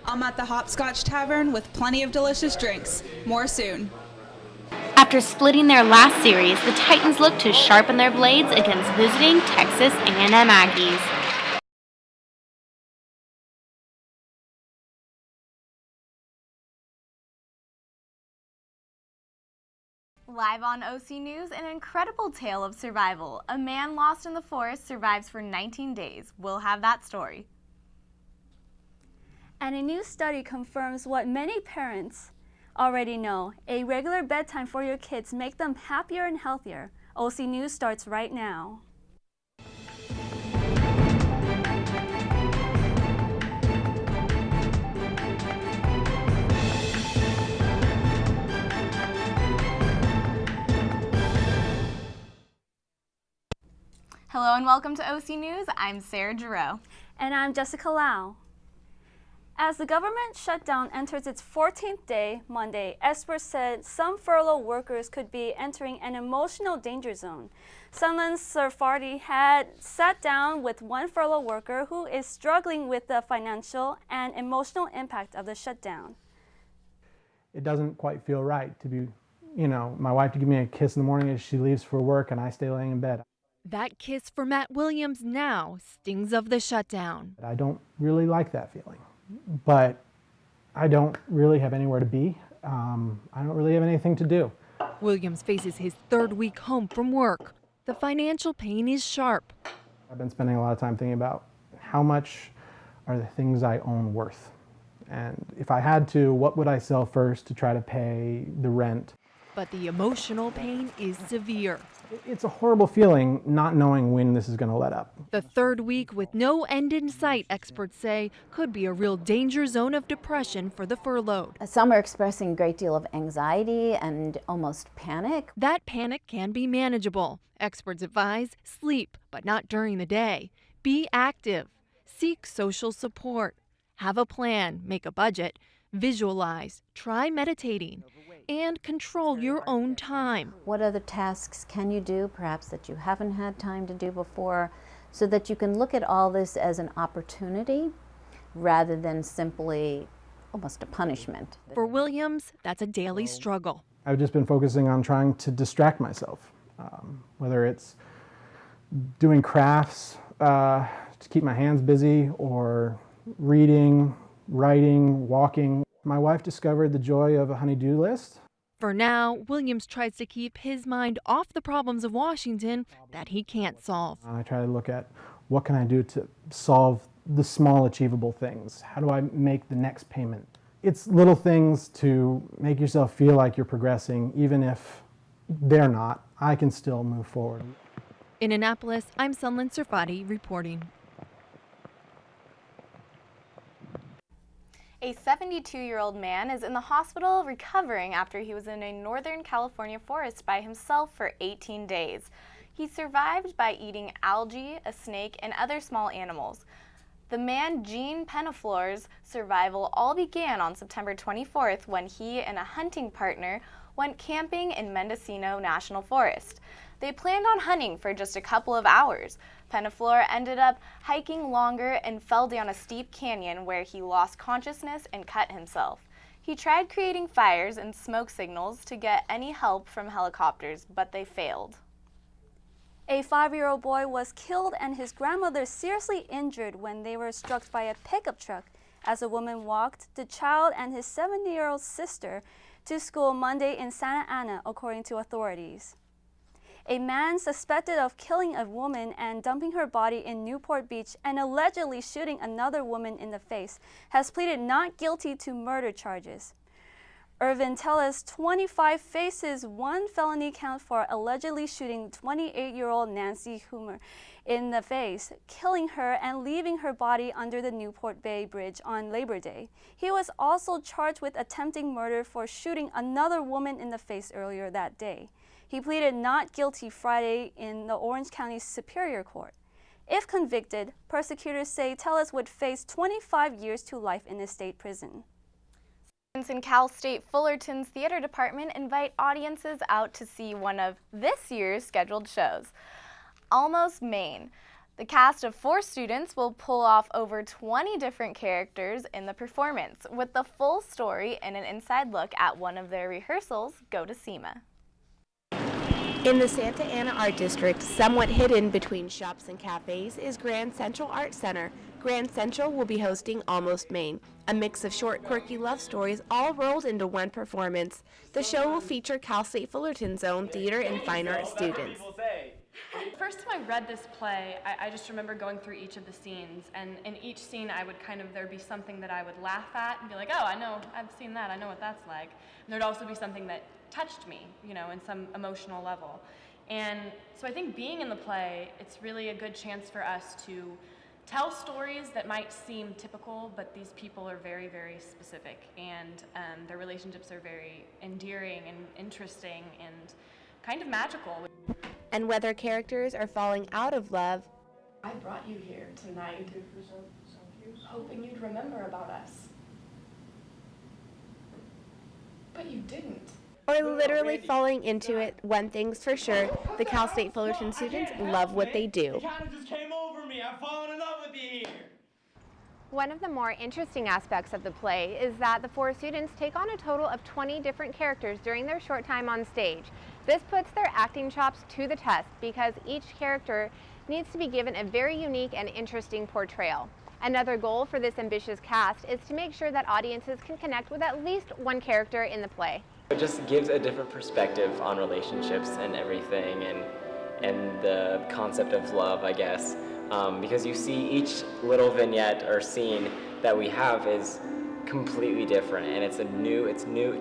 I'm at the Hopscotch Tavern with plenty of delicious drinks. More soon. After splitting their last series, the Titans look to sharpen their blades against visiting Texas A&M Aggies. Live on OC News, an incredible tale of survival. A man lost in the forest survives for 19 days. We'll have that story. And a new study confirms what many parents already know. A regular bedtime for your kids make them happier and healthier. OC News starts right now. Hello and welcome to OC News. I'm Sarah Giroux. And I'm Jessica Lau. As the government shutdown enters its 14th day Monday, experts said some furlough workers could be entering an emotional danger zone. Sunland Sarfati had sat down with one furlough worker who is struggling with the financial and emotional impact of the shutdown. It doesn't quite feel right to be, my wife to give me a kiss in the morning as she leaves for work and I stay laying in bed. That kiss for Matt Williams now stings of the shutdown. I don't really like that feeling, but I don't really have anywhere to be. I don't really have anything to do. Williams faces his third week home from work. The financial pain is sharp. I've been spending a lot of time thinking about how much are the things I own worth? And if I had to, what would I sell first to try to pay the rent? But the emotional pain is severe. It's a horrible feeling not knowing when this is going to let up. The third week with no end in sight, experts say, could be a real danger zone of depression for the furloughed. Some are expressing a great deal of anxiety and almost panic. That panic can be manageable. Experts advise sleep, but not during the day. Be active. Seek social support. Have a plan, make a budget, visualize, try meditating, and control your own time. What other tasks can you do, perhaps that you haven't had time to do before, so that you can look at all this as an opportunity rather than simply almost a punishment. For Williams, that's a daily struggle. I've just been focusing on trying to distract myself, whether it's doing crafts to keep my hands busy, or reading, writing, walking. My wife discovered the joy of a honey-do list. For now, Williams tries to keep his mind off the problems of Washington that he can't solve. I try to look at what can I do to solve the small achievable things. How do I make the next payment? It's little things to make yourself feel like you're progressing, even if they're not. I can still move forward. In Annapolis, I'm Sunland Sarfati reporting. A 72-year-old man is in the hospital recovering after he was in a Northern California forest by himself for 18 days. He survived by eating algae, a snake, and other small animals. The man Gene Penaflore's survival all began on September 24th when he and a hunting partner went camping in Mendocino National Forest. They planned on hunting for just a couple of hours. Penaflore ended up hiking longer and fell down a steep canyon where he lost consciousness and cut himself. He tried creating fires and smoke signals to get any help from helicopters, but they failed. A 5-year-old boy was killed and his grandmother seriously injured when they were struck by a pickup truck as a woman walked the child and his 70-year-old sister to school Monday in Santa Ana, according to authorities. A man suspected of killing a woman and dumping her body in Newport Beach and allegedly shooting another woman in the face has pleaded not guilty to murder charges. Irvin Tellis, 25, faces one felony count for allegedly shooting 28-year-old Nancy Hoomer in the face, killing her and leaving her body under the Newport Bay Bridge on Labor Day. He was also charged with attempting murder for shooting another woman in the face earlier that day. He pleaded not guilty Friday in the Orange County Superior Court. If convicted, prosecutors say Tellis would face 25 years to life in a state prison. Students in Cal State Fullerton's theater department invite audiences out to see one of this year's scheduled shows, Almost Maine. The cast of 4 students will pull off over 20 different characters in the performance. With the full story and an inside look at one of their rehearsals, go to SEMA. In the Santa Ana Art District, somewhat hidden between shops and cafes, is Grand Central Art Center. Grand Central will be hosting Almost Maine, a mix of short, quirky love stories all rolled into one performance. The show will feature Cal State Fullerton's own theater and fine art students. First time I read this play, I just remember going through each of the scenes, and in each scene I would there'd be something that I would laugh at and be like, oh, I know, I've seen that, I know what that's like. And there'd also be something that touched me, in some emotional level. And so I think being in the play, it's really a good chance for us to tell stories that might seem typical, but these people are very, very specific, and their relationships are very endearing and interesting and kind of magical. And whether characters are falling out of love, I brought you here tonight hoping you'd remember about us. But you didn't. or literally falling into it, one thing's for sure, the Cal State Fullerton students love what they do. It kind of just came over me. I've fallen in love with you here. One of the more interesting aspects of the play is that the 4 students take on a total of 20 different characters during their short time on stage. This puts their acting chops to the test because each character needs to be given a very unique and interesting portrayal. Another goal for this ambitious cast is to make sure that audiences can connect with at least one character in the play. It just gives a different perspective on relationships and everything, and the concept of love, I guess. Because you see each little vignette or scene that we have is completely different, and it's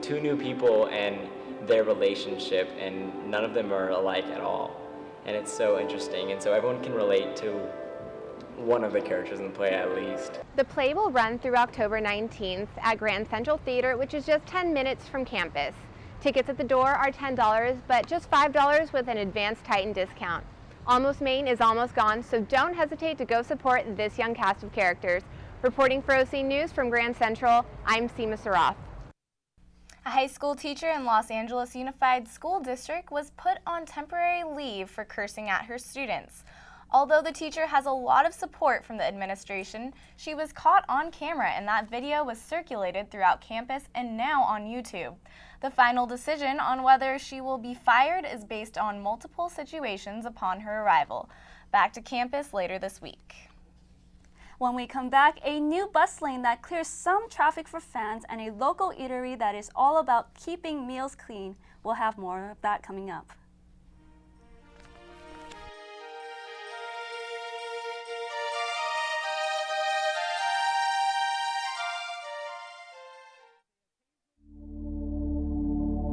two new people and their relationship, and none of them are alike at all. And it's so interesting, and so everyone can relate to one of the characters in the play at least. The play will run through October 19th at Grand Central Theater, which is just 10 minutes from campus. Tickets at the door are $10, but just $5 with an advanced Titan discount. Almost Maine is almost gone, so don't hesitate to go support this young cast of characters. Reporting for OC News from Grand Central, I'm Seema Sarath. A high school teacher in Los Angeles Unified School District was put on temporary leave for cursing at her students. Although the teacher has a lot of support from the administration, she was caught on camera and that video was circulated throughout campus and now on YouTube. The final decision on whether she will be fired is based on multiple situations upon her arrival. Back to campus later this week. When we come back, a new bus lane that clears some traffic for fans and a local eatery that is all about keeping meals clean. We'll have more of that coming up.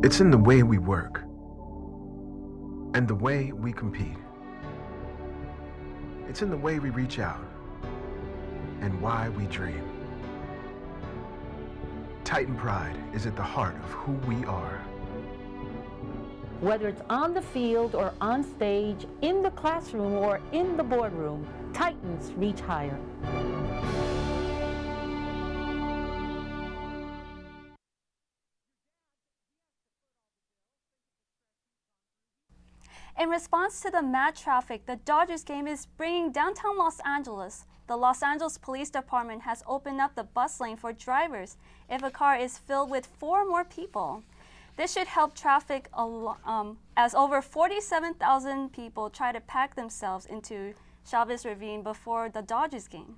It's in the way we work and the way we compete. It's in the way we reach out and why we dream. Titan pride is at the heart of who we are. Whether it's on the field or on stage, in the classroom or in the boardroom, Titans reach higher. In response to the mad traffic the Dodgers game is bringing downtown Los Angeles, the Los Angeles Police Department has opened up the bus lane for drivers if a car is filled with 4 more people. This should help traffic as over 47,000 people try to pack themselves into Chavez Ravine before the Dodgers game.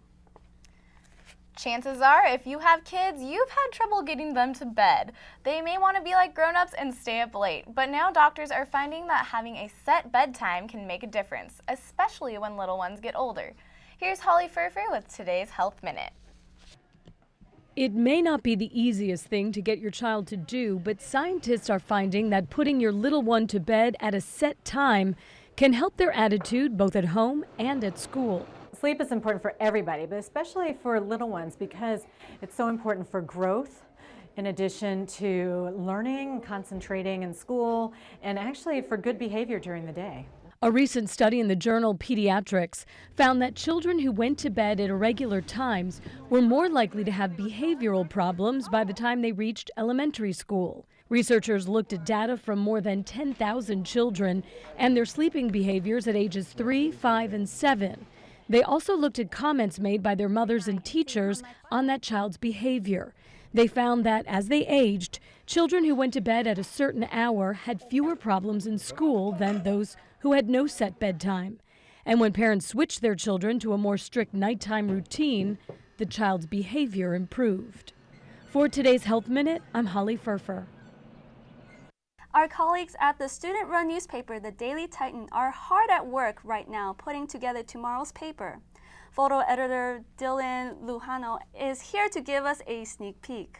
Chances are, if you have kids, you've had trouble getting them to bed. They may want to be like grown-ups and stay up late, but now doctors are finding that having a set bedtime can make a difference, especially when little ones get older. Here's Holly Furfer with today's Health Minute. It may not be the easiest thing to get your child to do, but scientists are finding that putting your little one to bed at a set time can help their attitude both at home and at school. Sleep is important for everybody, but especially for little ones because it's so important for growth, in addition to learning, concentrating in school, and actually for good behavior during the day. A recent study in the journal Pediatrics found that children who went to bed at irregular times were more likely to have behavioral problems by the time they reached elementary school. Researchers looked at data from more than 10,000 children and their sleeping behaviors at ages 3, 5, and 7. They also looked at comments made by their mothers and teachers on that child's behavior. They found that as they aged, children who went to bed at a certain hour had fewer problems in school than those who had no set bedtime. And when parents switched their children to a more strict nighttime routine, the child's behavior improved. For today's Health Minute, I'm Holly Furfer. Our colleagues at the student-run newspaper, The Daily Titan, are hard at work right now putting together tomorrow's paper. Photo editor Dylan Lujano is here to give us a sneak peek.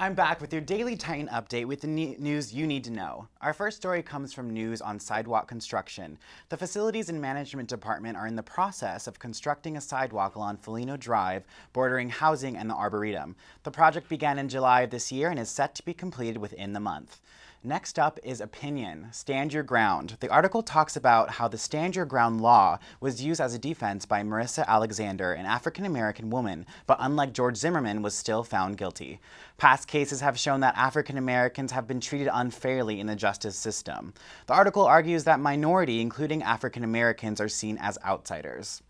I'm back with your Daily Titan update with the news you need to know. Our first story comes from news on sidewalk construction. The Facilities and Management Department are in the process of constructing a sidewalk along Foligno Drive, bordering housing and the Arboretum. The project began in July of this year and is set to be completed within the month. Next up is opinion, stand your ground. The article talks about how the stand your ground law was used as a defense by Marissa Alexander, an African-American woman, but unlike George Zimmerman, was still found guilty. Past cases have shown that African-Americans have been treated unfairly in the justice system. The article argues that minority, including African-Americans, are seen as outsiders.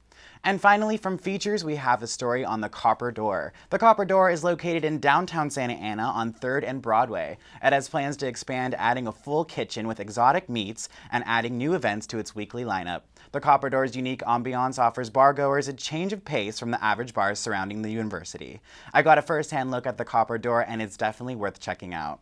And finally, from features, we have a story on the Copper Door. The Copper Door is located in downtown Santa Ana on 3rd and Broadway. It has plans to expand, adding a full kitchen with exotic meats and adding new events to its weekly lineup. The Copper Door's unique ambiance offers bargoers a change of pace from the average bars surrounding the university. I got a first-hand look at the Copper Door, and it's definitely worth checking out.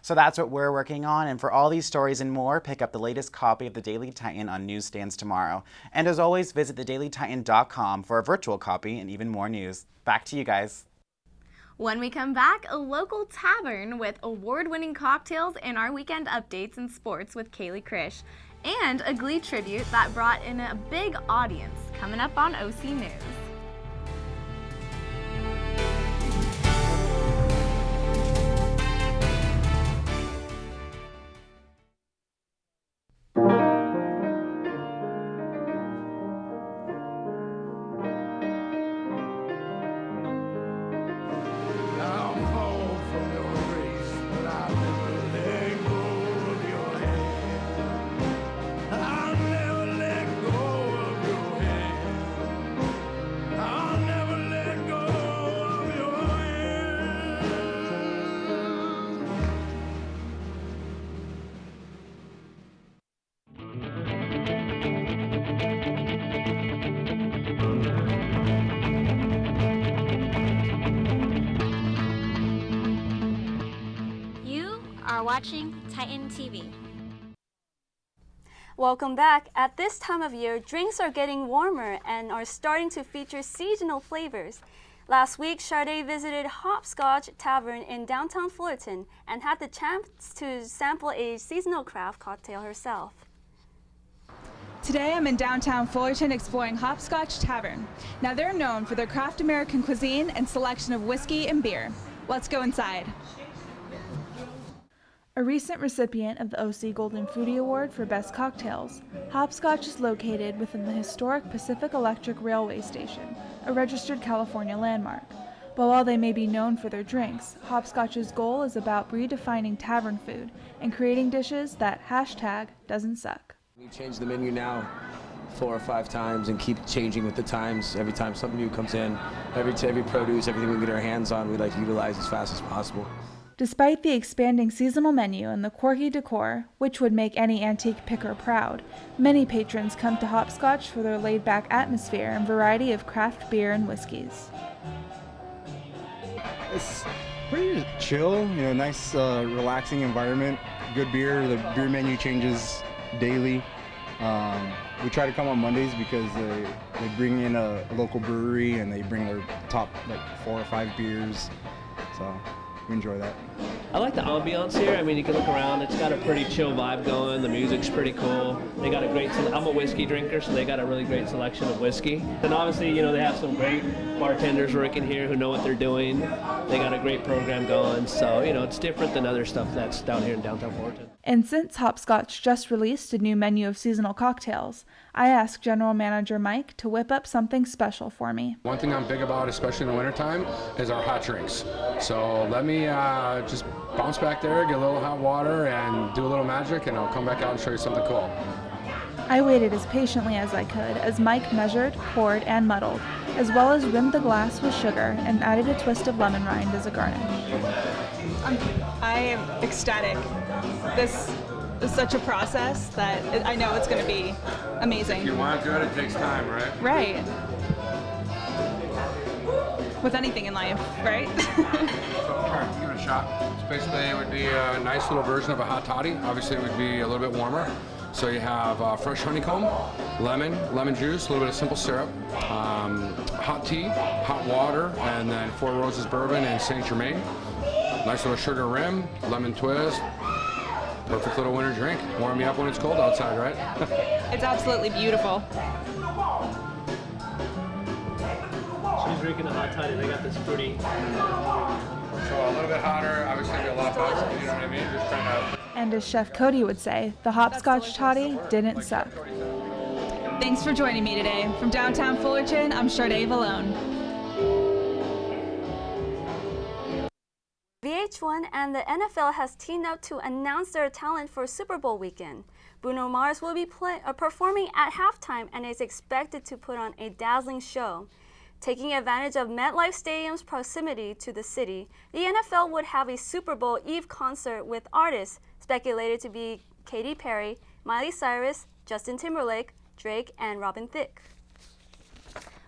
So that's what we're working on, and for all these stories and more, pick up the latest copy of The Daily Titan on newsstands tomorrow. And as always, visit thedailytitan.com for a virtual copy and even more news. Back to you guys. When we come back, a local tavern with award-winning cocktails and our weekend updates in sports with Kaylee Krish, and a Glee tribute that brought in a big audience, coming up on OC News. Watching Titan TV. Welcome back. At this time of year, drinks are getting warmer and are starting to feature seasonal flavors. Last week, Sade visited Hopscotch Tavern in downtown Fullerton and had the chance to sample a seasonal craft cocktail herself. Today I'm in downtown Fullerton exploring Hopscotch Tavern. Now they're known for their craft American cuisine and selection of whiskey and beer. Let's go inside. A recent recipient of the OC Golden Foodie Award for Best Cocktails, Hopscotch is located within the historic Pacific Electric Railway Station, a registered California landmark. But while they may be known for their drinks, Hopscotch's goal is about redefining tavern food and creating dishes that #doesn't suck. We change the menu now 4 or 5 times and keep changing with the times. Every time something new comes in, every produce, everything we get our hands on, we like to utilize as fast as possible. Despite the expanding seasonal menu and the quirky decor, which would make any antique picker proud, many patrons come to Hopscotch for their laid-back atmosphere and variety of craft beer and whiskeys. It's pretty chill, nice relaxing environment, good beer. The beer menu changes daily. We try to come on Mondays because they bring in a local brewery and they bring their top 4 or 5 beers, so we enjoy that. I like the ambiance here. I mean, you can look around. It's got a pretty chill vibe going. The music's pretty cool. They got a great, I'm a whiskey drinker, so they got a really great selection of whiskey. And obviously, they have some great bartenders working here who know what they're doing. They got a great program going. So, it's different than other stuff that's down here in downtown Fullerton. And since Hopscotch just released a new menu of seasonal cocktails, I asked General Manager Mike to whip up something special for me. One thing I'm big about, especially in the wintertime, is our hot drinks. So let me just bounce back there, get a little hot water, and do a little magic, and I'll come back out and show you something cool. I waited as patiently as I could as Mike measured, poured, and muddled, as well as rimmed the glass with sugar and added a twist of lemon rind as a garnish. I am ecstatic. This is such a process that I know it's going to be amazing. If you want good, it takes time, right? Right. With anything in life, right? Alright, give it a shot. So basically it would be a nice little version of a hot toddy. Obviously it would be a little bit warmer. So you have fresh honeycomb, lemon juice, a little bit of simple syrup, hot tea, hot water, and then Four Roses bourbon and Saint Germain. Nice little sugar rim, lemon twist. Perfect little winter drink. Warm me up when it's cold outside, right? It's absolutely beautiful. She's drinking a hot toddy. They got this fruity. So a little bit hotter, obviously a lot faster, you know what I mean? Just trying to... And as Chef Cody would say, the hopscotch toddy didn't suck. Thanks for joining me today. From downtown Fullerton, I'm Sharday Valone. VH1 and the NFL has teamed up to announce their talent for Super Bowl weekend. Bruno Mars will be performing at halftime and is expected to put on a dazzling show. Taking advantage of MetLife Stadium's proximity to the city, the NFL would have a Super Bowl Eve concert with artists speculated to be Katy Perry, Miley Cyrus, Justin Timberlake, Drake, and Robin Thicke.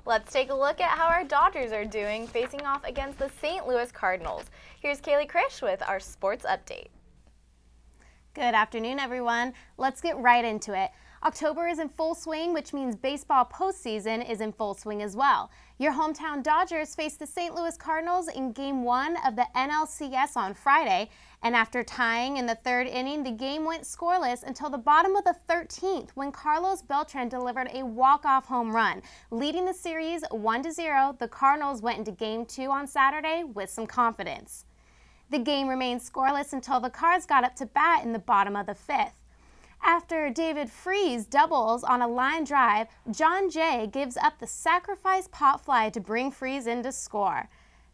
Let's take a look at how our Dodgers are doing facing off against the St. Louis Cardinals. Here's Kaylee Krish with our sports update. Good afternoon, everyone. Let's get right into it. October is in full swing, which means baseball postseason is in full swing as well. Your hometown Dodgers face the St. Louis Cardinals in Game 1 of the NLCS on Friday, and after tying in the third inning, the game went scoreless until the bottom of the 13th when Carlos Beltran delivered a walk-off home run. Leading the series 1-0, the Cardinals went into Game 2 on Saturday with some confidence. The game remained scoreless until the Cards got up to bat in the bottom of the 5th. After David Freese doubles on a line drive, John Jay gives up the sacrifice pop fly to bring Freese in to score.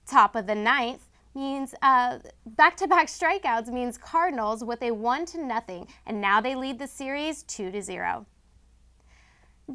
Top of the 9th means back-to-back strikeouts means Cardinals with a 1-0, and now they lead the series 2-0.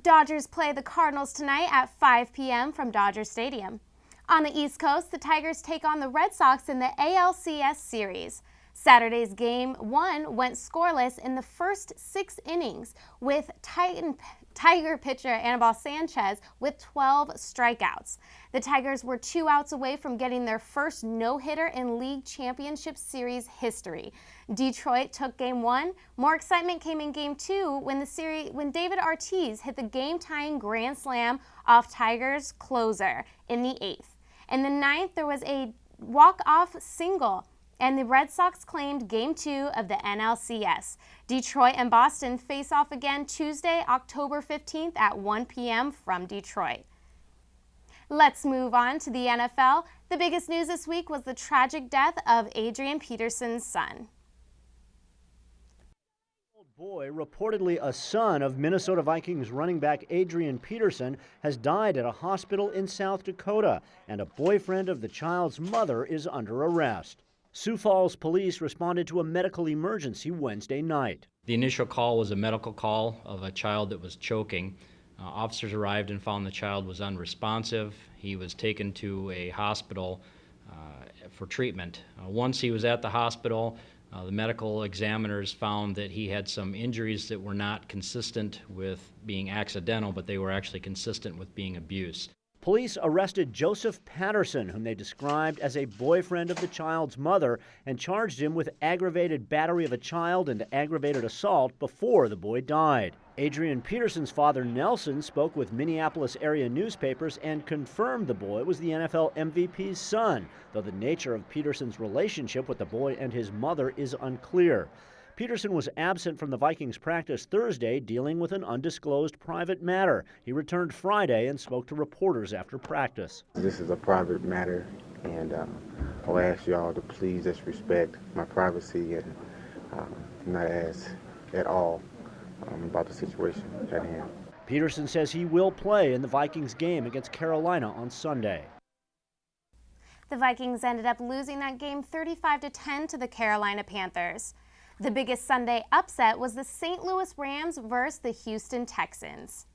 Dodgers play the Cardinals tonight at 5 p.m. from Dodger Stadium. On the East Coast, the Tigers take on the Red Sox in the ALCS series. Saturday's Game 1 went scoreless in the first 6 innings, with Tiger pitcher Anibal Sanchez with 12 strikeouts. The Tigers were 2 outs away from getting their first no-hitter in League Championship Series history. Detroit took Game 1. More excitement came in Game 2 when David Ortiz hit the game-tying grand slam off Tigers' closer in the 8th. In the 9th, there was a walk-off single, and the Red Sox claimed Game 2 of the NLCS. Detroit and Boston face off again Tuesday, October 15th at 1 p.m. from Detroit. Let's move on to the NFL. The biggest news this week was the tragic death of Adrian Peterson's son. Boy, reportedly a son of Minnesota Vikings running back Adrian Peterson, has died at a hospital in South Dakota, and a boyfriend of the child's mother is under arrest. Sioux Falls police responded to a medical emergency Wednesday night. The initial call was a medical call of a child that was choking. Officers arrived and found the child was unresponsive. He was taken to a hospital for treatment. Once he was at the hospital, the medical examiners found that he had some injuries that were not consistent with being accidental, but they were actually consistent with being abuse. Police arrested Joseph Patterson, whom they described as a boyfriend of the child's mother, and charged him with aggravated battery of a child and aggravated assault before the boy died. Adrian Peterson's father, Nelson, spoke with Minneapolis area newspapers and confirmed the boy was the NFL MVP's son, though the nature of Peterson's relationship with the boy and his mother is unclear. Peterson was absent from the Vikings practice Thursday, dealing with an undisclosed private matter. He returned Friday and spoke to reporters after practice. This is a private matter, and I'll ask you all to please just respect my privacy and not ask at all about the situation at hand. Peterson says he will play in the Vikings game against Carolina on Sunday. The Vikings ended up losing that game 35-10 to the Carolina Panthers. The biggest Sunday upset was the St. Louis Rams versus the Houston Texans.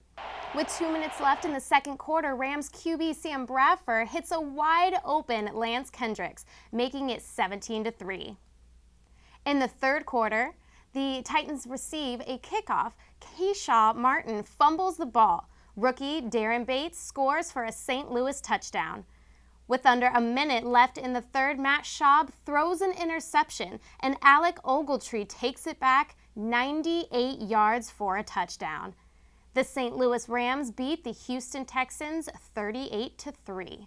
With 2 minutes left in the second quarter, Rams QB Sam Bradford hits a wide-open Lance Kendricks, making it 17-3. In the third quarter, the Titans receive a kickoff. Keyshawn Martin fumbles the ball. Rookie Darren Bates scores for a St. Louis touchdown. With under a minute left in the third, Matt Schaub throws an interception, and Alec Ogletree takes it back 98 yards for a touchdown. The St. Louis Rams beat the Houston Texans 38-3.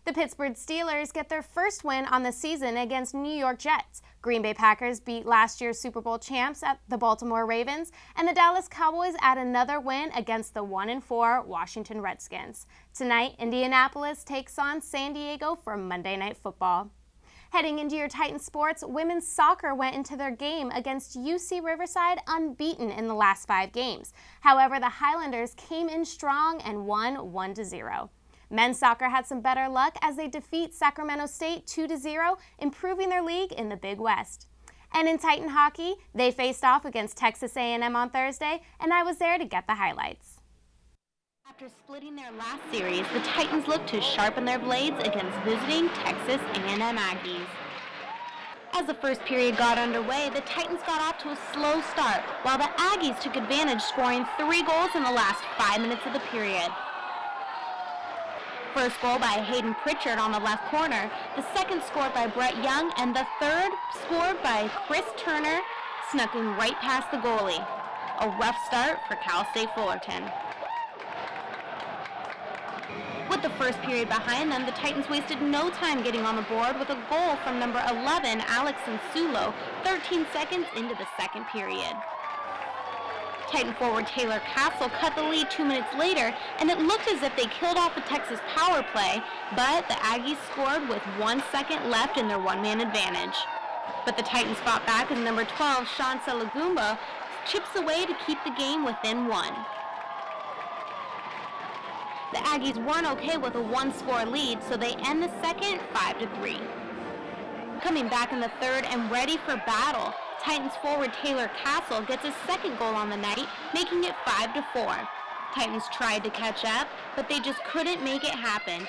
The Pittsburgh Steelers get their first win on the season against New York Jets. Green Bay Packers beat last year's Super Bowl champs at the Baltimore Ravens, and the Dallas Cowboys add another win against the 1-4 Washington Redskins. Tonight, Indianapolis takes on San Diego for Monday Night Football. Heading into your Titan sports, women's soccer went into their game against UC Riverside unbeaten in the last 5 games. However, the Highlanders came in strong and won 1-0. Men's soccer had some better luck as they defeat Sacramento State 2-0, improving their league in the Big West. And in Titan hockey, they faced off against Texas A&M on Thursday, and I was there to get the highlights. After splitting their last series, the Titans look to sharpen their blades against visiting Texas A&M Aggies. As the first period got underway, the Titans got off to a slow start, while the Aggies took advantage, scoring 3 goals in the last 5 minutes of the period. First goal by Hayden Pritchard on the left corner, the second scored by Brett Young, and the third scored by Chris Turner, snucking right past the goalie. A rough start for Cal State Fullerton. With the first period behind them, the Titans wasted no time getting on the board with a goal from number 11, Alex Insulo, 13 seconds into the second period. Titan forward Taylor Castle cut the lead 2 minutes later, and it looked as if they killed off the Texas power play, but the Aggies scored with 1 second left in their one-man advantage. But the Titans fought back as number 12, Sean Salagumba, chips away to keep the game within 1. The Aggies weren't okay with a 1-score lead, so they end the second 5-3. Coming back in the third and ready for battle, Titans forward Taylor Castle gets his second goal on the night, making it 5-4. Titans tried to catch up, but they just couldn't make it happen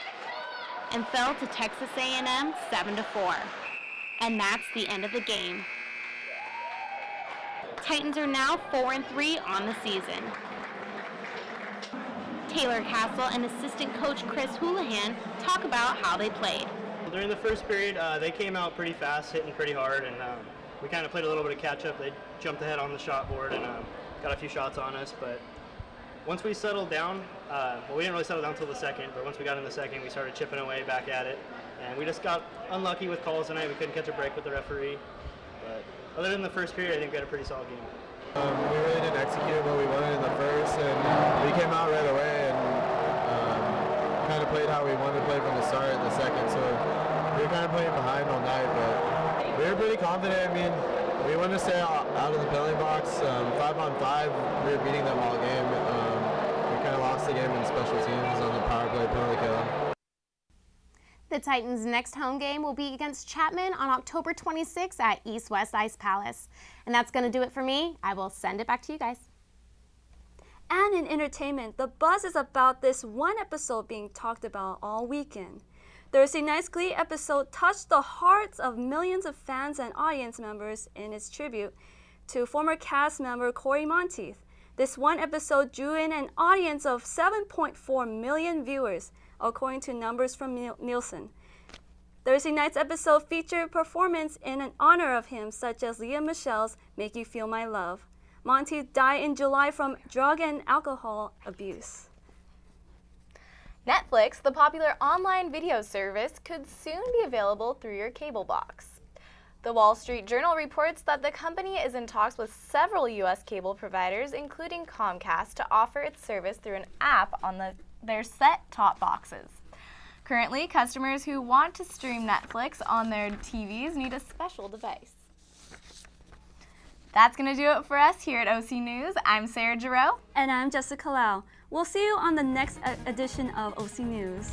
and fell to Texas A&M 7-4. And that's the end of the game. Titans are now 4-3 on the season. Taylor Castle and assistant coach Chris Houlihan talk about how they played. During the first period, they came out pretty fast, hitting pretty hard, and we kind of played a little bit of catch-up. They jumped ahead on the shot board and got a few shots on us, but once we settled down, well, we didn't really settle down until the second, but once we got in the second, we started chipping away back at it, and we just got unlucky with calls tonight. We couldn't catch a break with the referee, but other than the first period, I think we had a pretty solid game. We really didn't execute what we wanted in the first, and we came out right away and kind of played how we wanted to play from the start in the second, so we were kind of playing behind all night, but we were pretty confident. I mean, we wanted to stay out of the penalty box. 5-on-5, we were beating them all game. We kind of lost the game in special teams on the power play penalty kill. The Titans' next home game will be against Chapman on October 26th at East West Ice Palace. And that's going to do it for me. I will send it back to you guys. And in entertainment, the buzz is about this one episode being talked about all weekend. Thursday night's Glee episode touched the hearts of millions of fans and audience members in its tribute to former cast member Corey Monteith. This one episode drew in an audience of 7.4 million viewers, according to numbers from Nielsen. Thursday night's episode featured performance in honor of him, such as Leah Michelle's Make You Feel My Love. Monteith died in July from drug and alcohol abuse. Netflix, the popular online video service, could soon be available through your cable box. The Wall Street Journal reports that the company is in talks with several U.S. cable providers, including Comcast, to offer its service through an app on their set-top boxes. Currently, customers who want to stream Netflix on their TVs need a special device. That's going to do it for us here at OC News. I'm Sarah Giroux. And I'm Jessica Lau. We'll see you on the next edition of OC News.